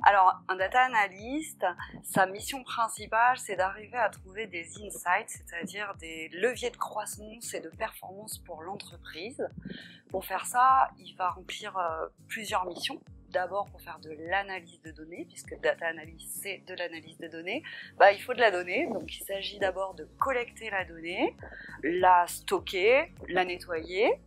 Alors, un data analyst, sa mission principale, c'est d'arriver à trouver des insights, c'est-à-dire des leviers de croissance et de performance pour l'entreprise. Pour faire ça, il va remplir plusieurs missions. D'abord pour faire de l'analyse de données, puisque data analyst c'est de l'analyse de données, il faut de la donnée, donc il s'agit d'abord de collecter la donnée, la stocker, la nettoyer.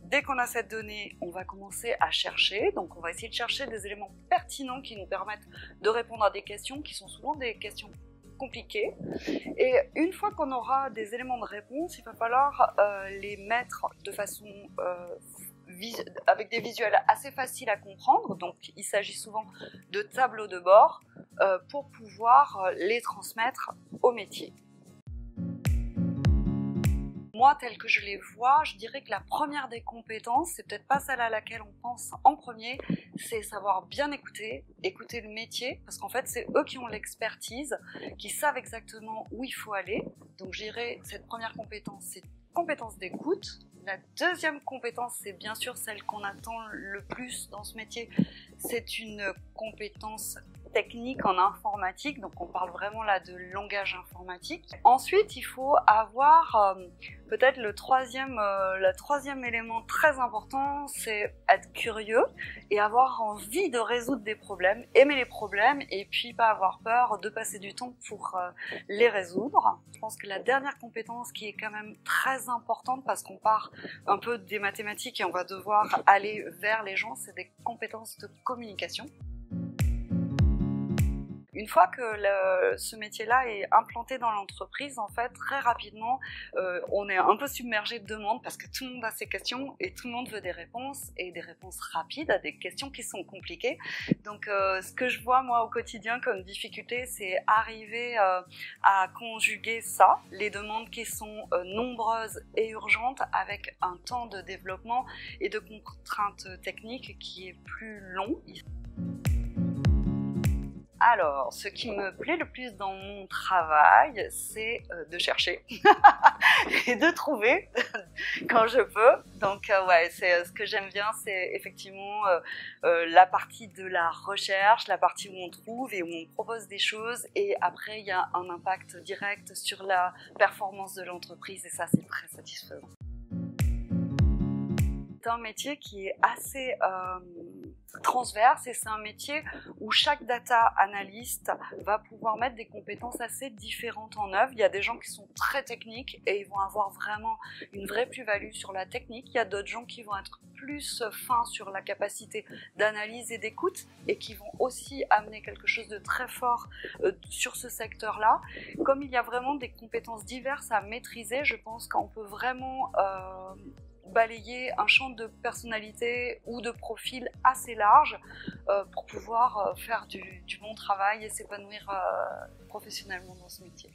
Dès qu'on a cette donnée, on va commencer à chercher, donc on va essayer de chercher des éléments pertinents qui nous permettent de répondre à des questions qui sont souvent des questions compliquées. Et une fois qu'on aura des éléments de réponse, il va falloir les mettre de façon avec des visuels assez faciles à comprendre, donc il s'agit souvent de tableaux de bord pour pouvoir les transmettre au métier. Moi, tel que je les vois, je dirais que la première des compétences, c'est peut-être pas celle à laquelle on pense en premier, c'est savoir bien écouter le métier, parce qu'en fait, c'est eux qui ont l'expertise, qui savent exactement où il faut aller. Donc, je dirais, cette première compétence, c'est compétence d'écoute. La deuxième compétence, c'est bien sûr celle qu'on attend le plus dans ce métier, c'est une compétence technique en informatique, donc on parle vraiment là de langage informatique. Ensuite, il faut avoir peut-être le troisième élément très important, c'est être curieux et avoir envie de résoudre des problèmes, aimer les problèmes et puis pas avoir peur de passer du temps pour les résoudre. Je pense que la dernière compétence qui est quand même très importante parce qu'on part un peu des mathématiques et on va devoir aller vers les gens, c'est des compétences de communication. Une fois que ce métier-là est implanté dans l'entreprise, en fait, très rapidement, on est un peu submergé de demandes parce que tout le monde a ses questions et tout le monde veut des réponses et des réponses rapides à des questions qui sont compliquées. Donc, ce que je vois, moi, au quotidien comme difficulté, c'est arriver à conjuguer ça, les demandes qui sont nombreuses et urgentes avec un temps de développement et de contraintes techniques qui est plus long. Alors, ce qui me plaît le plus dans mon travail, c'est de chercher et de trouver quand je peux. Donc, ouais, c'est ce que j'aime bien, c'est effectivement la partie de la recherche, la partie où on trouve et où on propose des choses. Et après, il y a un impact direct sur la performance de l'entreprise et ça, c'est très satisfaisant. C'est un métier qui est assez transverse et c'est un métier où chaque data analyst va pouvoir mettre des compétences assez différentes en œuvre. Il y a des gens qui sont très techniques et ils vont avoir vraiment une vraie plus-value sur la technique. Il y a d'autres gens qui vont être plus fins sur la capacité d'analyse et d'écoute et qui vont aussi amener quelque chose de très fort sur ce secteur-là. Comme il y a vraiment des compétences diverses à maîtriser, je pense qu'on peut vraiment balayer un champ de personnalité ou de profil assez large pour pouvoir faire du bon travail et s'épanouir professionnellement dans ce métier.